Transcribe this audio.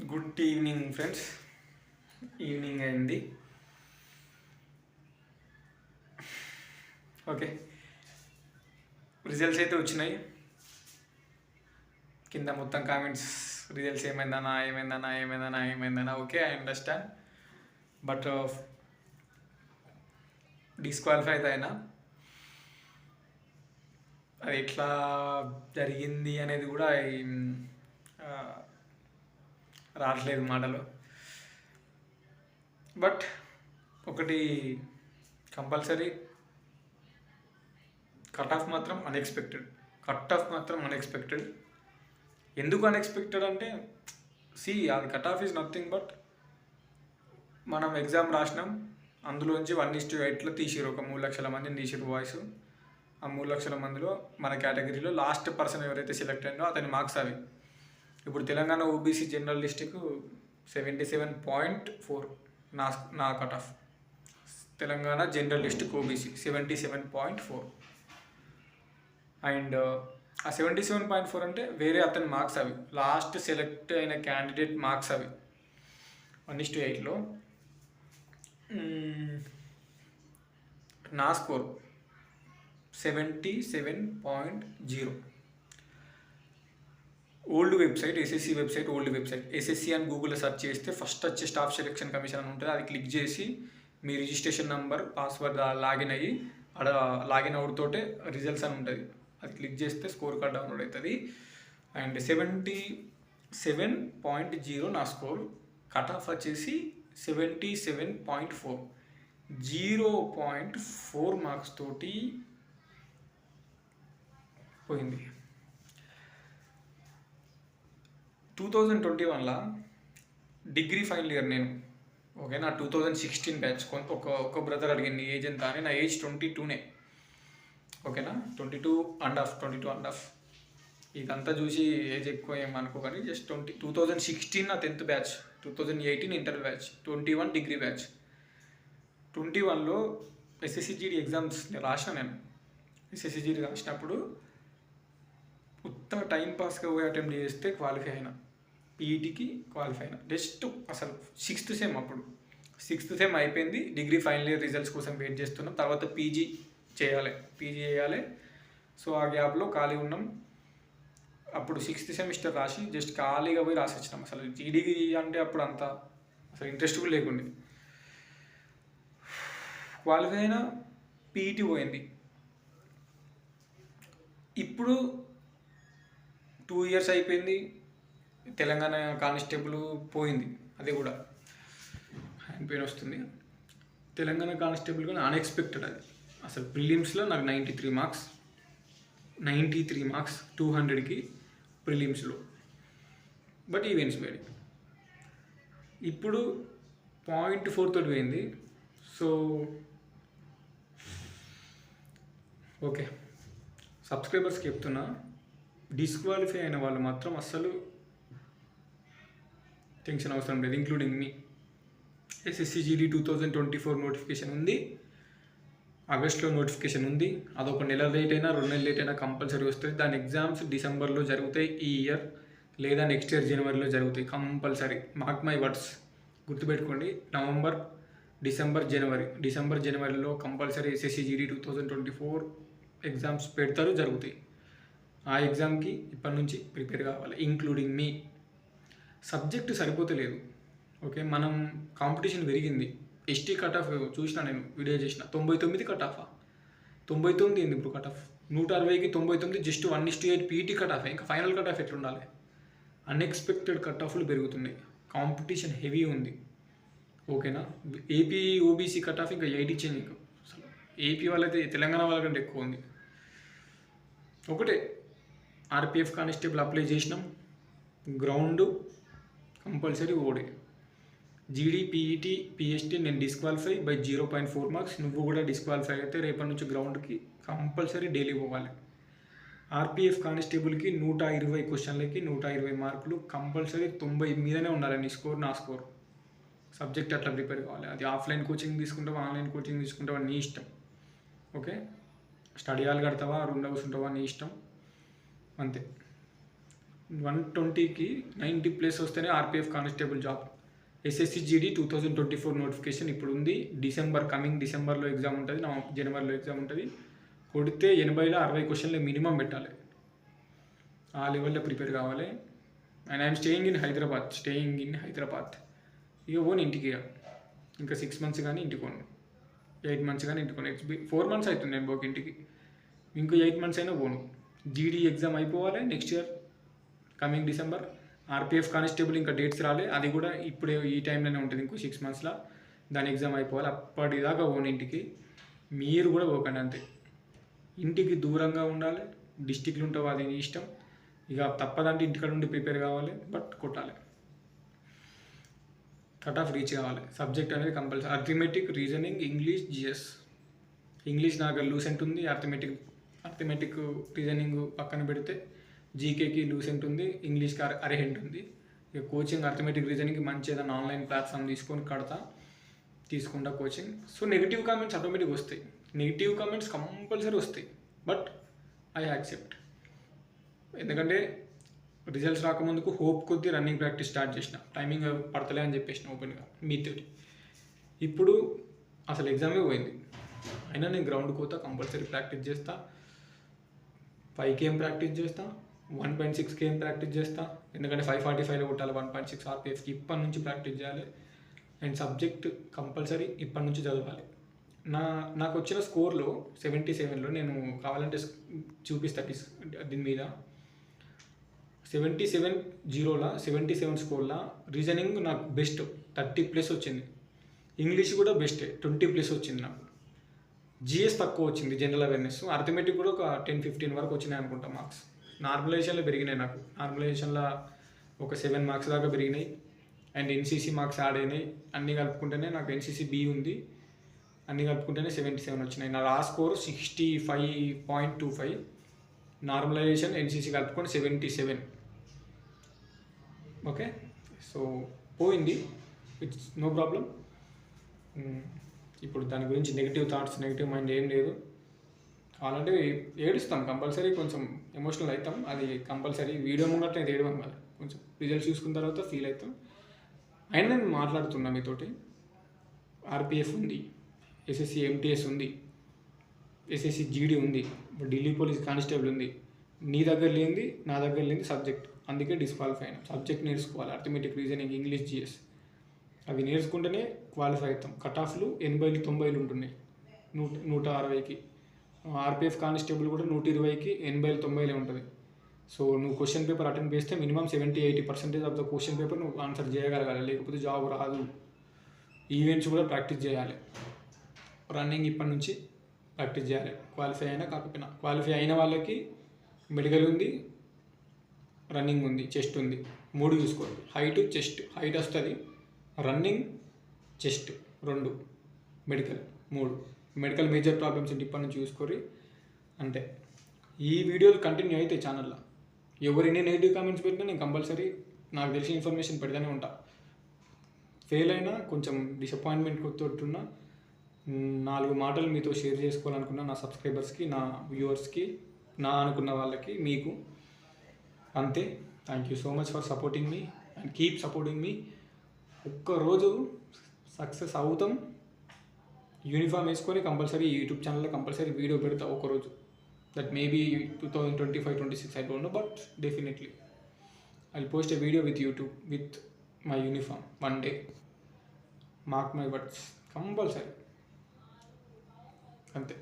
Good evening friends. Evening అయింది. Okay, results అయితే వచ్చినాయి. కింద మొత్తం కామెంట్స్ రిజల్ట్స్ ఏమైందన్నా. Okay, I understand. But disqualify అయితే అయినా అది ఎట్లా జరిగింది అనేది కూడా రావట్లేదు మాటలు. బట్ ఒకటి కంపల్సరీ, కట్ ఆఫ్ మాత్రం అన్ఎక్స్పెక్టెడ్. ఎందుకు అన్ఎక్స్పెక్టెడ్ అంటే, అది cut off is nothing but మనం ఎగ్జామ్ రాసినాం, అందులోంచి 1:8లో తీసిరు. ఒక 3 లక్షల మందిని తీసిరు బాయ్స్. ఆ 3 లక్షల మందిలో మన కేటగిరీలో లాస్ట్ పర్సన్ ఎవరైతే సెలెక్ట్ అయిందో అతని మార్క్స్ అవి. ఇప్పుడు తెలంగాణ ఓబీసీ జనరల్ లిస్టుకు 77.4 నా కట్ ఆఫ్. తెలంగాణ జనరల్ లిస్టుకు ఓబీసీ 77.4. అండ్ ఆ 77.4 అంటే వేరే అతని మార్క్స్ అవి, లాస్ట్ సెలెక్ట్ అయిన క్యాండిడేట్ మార్క్స్ అవి. 1:8లో నా score 77.0. Old website, SSC website, SSC అని గూగుల్లో సెర్చ్ చేస్తే ఫస్ట్ వచ్చే స్టాఫ్ సెలెక్షన్ కమిషన్ అని ఉంటుంది. అది క్లిక్ చేసి మీ రిజిస్ట్రేషన్ నెంబర్, పాస్వర్డ్ లాగిన్ అయ్యి అక్కడ లాగిన్ అవుతోటే రిజల్ట్స్ అని ఉంటుంది. అది క్లిక్ చేస్తే స్కోర్ కార్డ్ డౌన్లోడ్ అవుతుంది. అండ్ 77.0 నా స్కోర్. కట్ ఆఫ్ వచ్చేసి 77.4. 0.4 మార్క్స్ తోటి పోయింది. 2021లో డిగ్రీ ఫైనల్ ఇయర్ నేను. ఓకే, నా 2016 బ్యాచ్. ఒక బ్రదర్ అడిగింది ఏజ్ ఎంత అని. నా ఏజ్ 22నే. ఓకేనా, 22.5. ఇదంతా చూసి ఏజ్ ఎక్కువ ఏమనుకో కానీ జస్ట్ 2016 నా 10th batch, 2018 inter batch, 21 degree batch. 21లో ఎస్ఎస్సిజిడి ఎగ్జామ్స్ రాసిన నేను. ఎస్ఎస్సిజిడి రాసినప్పుడు ఉత్త టైంపాస్గా పోయి అటెంప్ట్ చేస్తే క్వాలిఫై అయినా, పీఈటీకి క్వాలిఫై అయినా. జస్ట్ అసలు 6th సెమ్, అప్పుడు 6th సెమ్ అయిపోయింది. డిగ్రీ ఫైనల్ ఇయర్ రిజల్ట్స్ కోసం వెయిట్ చేస్తున్నాం. తర్వాత పీజీ చేయాలి. సో ఆ గ్యాప్లో ఖాళీ ఉన్నాం. అప్పుడు 6th సెమిస్టర్ రాసి జస్ట్ ఖాళీగా పోయి రాసి వచ్చినాం. అసలు జీడీ అంటే అప్పుడు అంత అసలు ఇంట్రెస్ట్ కూడా లేకుండే. క్వాలిఫై అయినా, పీఈటీ పోయింది. ఇప్పుడు 2 ఇయర్స్ అయిపోయింది. తెలంగాణ కానిస్టేబుల్ పోయింది, అది కూడా హ్యాండ్ పెయిన్ వస్తుంది. తెలంగాణ కానిస్టేబుల్ కూడా అన్ఎక్స్పెక్టెడ్. అది అసలు ప్రిలిమ్స్లో నాకు 93 మార్క్స్ 200కి ప్రిలిమ్స్లో. బట్ ఈవెంట్స్ వేడి. ఇప్పుడు 0.4 తోటి పోయింది. సో ఓకే, సబ్స్క్రైబర్స్కి చెప్తున్నా, డిస్క్వాలిఫై అయిన వాళ్ళు మాత్రం అస్సలు టెన్షన్ అవసరం లేదు, ఇంక్లూడింగ్ మీ. ఎస్ఎస్సిజిడి 2024 నోటిఫికేషన్ ఉంది, ఆగస్ట్లో నోటిఫికేషన్ ఉంది. అదొక నెల లేట్ అయినా 2 నెలలు లేట్ అయినా కంపల్సరీ వస్తుంది. దాని ఎగ్జామ్స్ డిసెంబర్లో జరుగుతాయి ఈ ఇయర్, లేదా నెక్స్ట్ ఇయర్ జనవరిలో జరుగుతాయి కంపల్సరీ. మార్క్ మై వర్డ్స్, గుర్తుపెట్టుకోండి. నవంబర్, డిసెంబర్ జనవరిలో కంపల్సరీ ఎస్ఎస్సిజిడి 2024 ఎగ్జామ్స్ పెడతారు, జరుగుతాయి. ఆ ఎగ్జామ్కి ఇప్పటి నుంచి ప్రిపేర్ కావాలి, ఇంక్లూడింగ్ మీ. సబ్జెక్టు సరిపోతలేదు. ఓకే, మనం కాంపిటీషన్ పెరిగింది. ఎస్టీ కట్ ఆఫ్ చూసిన, నేను వీడియో చేసిన, 99 కట్ ఆఫ్. 99 ఏంది ఇప్పుడు కట్ ఆఫ్? 160కి 99, జస్ట్ 1:8 పీఈటీ కట్ ఆఫ్. ఇంకా ఫైనల్ కట్ ఆఫ్ ఎట్లుండాలి? అన్ఎక్స్పెక్టెడ్ కట్ ఆఫ్లు పెరుగుతున్నాయి, కాంపిటీషన్ హెవీ ఉంది. ఓకేనా, ఏపీ ఓబీసీ కట్ ఆఫ్ ఇంకా 8 ఇచ్చింది. ఇంకా అసలు ఏపీ వాళ్ళైతే తెలంగాణ వాళ్ళ కంటే ఎక్కువ ఉంది. ఒకటే, ఆర్పిఎఫ్ కానిస్టేబుల్ అప్లై చేసినాం, గ్రౌండ్ కంపల్సరీ ఓడే. జీడీ, పీఈటీ, పిఎస్టీ నేను డిస్క్వాలిఫై బై 0.4 మార్క్స్. నువ్వు కూడా డిస్క్వాలిఫై అయితే రేపటి నుంచి గ్రౌండ్కి కంపల్సరీ డైలీ పోవాలి. ఆర్పిఎఫ్ కానిస్టేబుల్కి 120 క్వశ్చన్లకి 120 మార్కులు కంపల్సరీ. 90 మీదనే ఉండాలి నీ స్కోర్, నా స్కోర్. సబ్జెక్ట్ అట్లా ప్రిపేర్ కావాలి. అది ఆఫ్లైన్ కోచింగ్ తీసుకుంటావా, ఆన్లైన్ కోచింగ్ తీసుకుంటావా, నీ ఇష్టం. ఓకే, స్టడీ హాల్ కడతావా, రూమ్లో కూర్చుంటావా, నీ ఇష్టం, అంతే. 120కి 90+ వస్తేనే RPF constable job. SSC GD 2024 notification ఇప్పుడు ఉంది. కమింగ్ డిసెంబర్లో ఎగ్జామ్ ఉంటుంది, జనవరిలో ఎగ్జామ్ ఉంటుంది. కొడితే 80లో 60 క్వశ్చన్లు మినిమం పెట్టాలి. ఆ లెవెల్లో ప్రిపేర్ కావాలి. And I'm staying in Hyderabad. ఇక పోను ఇంటికి. ఇంకా 6 months కానీ ఇంటికి పోను, 8 months కానీ ఇంటికి పోను. 4 months అవుతుంది నేను పోక ఇంటికి. ఇంకో 8 months అయినా పోను. జీడీ ఎగ్జామ్ అయిపోవాలి next year coming December. RPF constable ఇంకా డేట్స్ రాలే, అది కూడా ఇప్పుడే ఈ టైంలోనే ఉంటుంది, ఇంకో 6 monthsలో దాని ఎగ్జామ్ అయిపోవాలి. అప్పటిదాకా పోను ఇంటికి. మీరు కూడా పోకండి అంతే. ఇంటికి దూరంగా ఉండాలి. డిస్టిక్లు ఉంటావు, అది నీ ఇష్టం. ఇక తప్పదంటే ఇంటికాడ నుండి ప్రిపేర్ కావాలి, బట్ కొట్టాలి. కట్ ఆఫ్ రీచ్ కావాలి. సబ్జెక్ట్ అనేది compulsory. Arithmetic, reasoning, English, GS. English నాకు లూసెంట్ ఉంది. అర్థమెటిక్ రీజనింగ్ పక్కన పెడితే జీకేకి లూసెంట్ ఉంది, ఇంగ్లీష్కి అర్హెంట్ ఉంది. ఇక కోచింగ్ అర్థమెటిక్ రీజనింగ్కి మంచి ఏదైనా ఆన్లైన్ ప్లాట్ఫామ్ తీసుకుంటా coaching. So negative comments automatic వస్తాయి, నెగిటివ్ కామెంట్స్ కంపల్సరీ వస్తాయి, బట్ ఐ యాక్సెప్ట్. ఎందుకంటే రిజల్ట్స్ రాకముందుకు హోప్ కొద్దీ రన్నింగ్ ప్రాక్టీస్ స్టార్ట్ చేసిన, టైమింగ్ పడతలే అని చెప్పేసిన ఓపెన్గా మీతోటి. ఇప్పుడు అసలు ఎగ్జామే పోయింది, అయినా నేను గ్రౌండ్కి పోతా, కంపల్సరీ ప్రాక్టీస్ చేస్తా. 5 km ప్రాక్టీస్ చేస్తా, 1.6 km ప్రాక్టీస్ చేస్తా. ఎందుకంటే 5:45లో కొట్టాలి 1.6 ఆర్పిఎఫ్కి. ఇప్పటి నుంచి ప్రాక్టీస్ చేయాలి. అండ్ సబ్జెక్ట్ కంపల్సరీ ఇప్పటి నుంచి చదవాలి. నాకు వచ్చిన స్కోర్లో 77లో నేను కావాలంటే చూపిస్తా దీని మీద. 77 స్కోర్లో రీజనింగ్ నాకు బెస్ట్ 30+ వచ్చింది. ఇంగ్లీష్ కూడా బెస్టే 20+ వచ్చింది నాకు. జిఎస్ తక్కువ వచ్చింది, జనరల్ అవేర్నెస్. అర్థమెటిక్ కూడా ఒక 10-15 వరకు వచ్చినాయి అనుకుంటా మార్క్స్. నార్మలైజేషన్లో పెరిగినాయి నాకు. నార్మలైజేషన్లో ఒక 7 marks దాకా పెరిగినాయి. అండ్ ఎన్సీసీ మార్క్స్ యాడ్ అయినాయి. అన్నీ కలుపుకుంటేనే నాకు ఎన్సీసీ బి ఉంది, అన్నీ కలుపుకుంటేనే 77 వచ్చినాయి. నా లాస్ట్ స్కోర్ 65.25. నార్మలైజేషన్ ఎన్సీసీ కలుపుకొని 77. ఓకే, సో పోయింది, ఇట్స్ నో ప్రాబ్లం. ఇప్పుడు దాని గురించి నెగిటివ్ థాట్స్, నెగిటివ్ మైండ్ ఏం లేదు. కావాలంటే ఏడుస్తాం కంపల్సరీ, కొంచెం ఎమోషనల్ అవుతాం, అది కంపల్సరీ. వీడియో ముంగట నేను ఏడవం కదా, కొంచెం రిజల్ట్స్ చూసుకున్న తర్వాత ఫీల్ అవుతాం. అయినా నేను మాట్లాడుతున్నా మీతోటి. ఆర్పిఎఫ్ ఉంది, ఎస్ఎస్సి ఎంటీఎస్ ఉంది, ఎస్ఎస్సి జీడీ ఉంది, ఢిల్లీ పోలీస్ కానిస్టేబుల్ ఉంది. నీ దగ్గర లేనిది నా దగ్గర లేనిది సబ్జెక్ట్, అందుకే డిస్క్వాలిఫై అయినా. సబ్జెక్ట్ నేర్చుకోవాలి, అర్థమెటిక్, రీజనింగ్, ఇంగ్లీష్, జిఎస్. అవి నేర్చుకుంటేనే క్వాలిఫై అవుతాం. కట్ ఆఫ్లు 80, 90 ఉంటున్నాయి, 160కి. ఆర్పిఎఫ్ కానిస్టేబుల్ కూడా 120కి 80, 90 ఉంటుంది. సో నువ్వు క్వశ్చన్ పేపర్ అటెండ్ చేస్తే minimum 70-80% of the question paper నువ్వు ఆన్సర్ చేయగలగాలి, లేకపోతే జాబ్ రాదు. ఈవెంట్స్ కూడా ప్రాక్టీస్ చేయాలి. రన్నింగ్ ఇప్పటి నుంచి ప్రాక్టీస్ చేయాలి, క్వాలిఫై అయినా కాకపోయినా. క్వాలిఫై అయిన వాళ్ళకి మెడికల్ ఉంది, రన్నింగ్ ఉంది, చెస్ట్ ఉంది, 3 చూసుకోండి. Height, chest. హైట్ వస్తుంది, running, chest 2, medical 3. Medical major problems ఏంటి ఇప్పటి నుంచి చూసుకోరి అంటే. ఈ వీడియోలు కంటిన్యూ అయితే ఛానల్లో ఎవరు ఎన్ని నెగిటివ్ కామెంట్స్ పెట్టినా నేను కంపల్సరీ నాకు తెలిసిన ఇన్ఫర్మేషన్ పెడతానే ఉంటా. ఫెయిల్ అయినా కొంచెం డిసప్పాయింట్మెంట్ తోటున్నా 4 మాటలు మీతో షేర్ చేసుకోవాలనుకున్నా, నా సబ్స్క్రైబర్స్కి, నా వ్యూవర్స్కి, నా అనుకున్న వాళ్ళకి, మీకు. అంతే. Thank you so much for supporting me and keep supporting me. ఒక్కరోజు సక్సెస్ అవుతాం. యూనిఫామ్ వేసుకొని కంపల్సరీ యూట్యూబ్ ఛానల్లో కంపల్సరీ వీడియో పెడతా ఒకరోజు. That maybe 2025-26, I don't know, but definitely I'll post a video with YouTube with my uniform one day. Mark my words, compulsory. అంతే.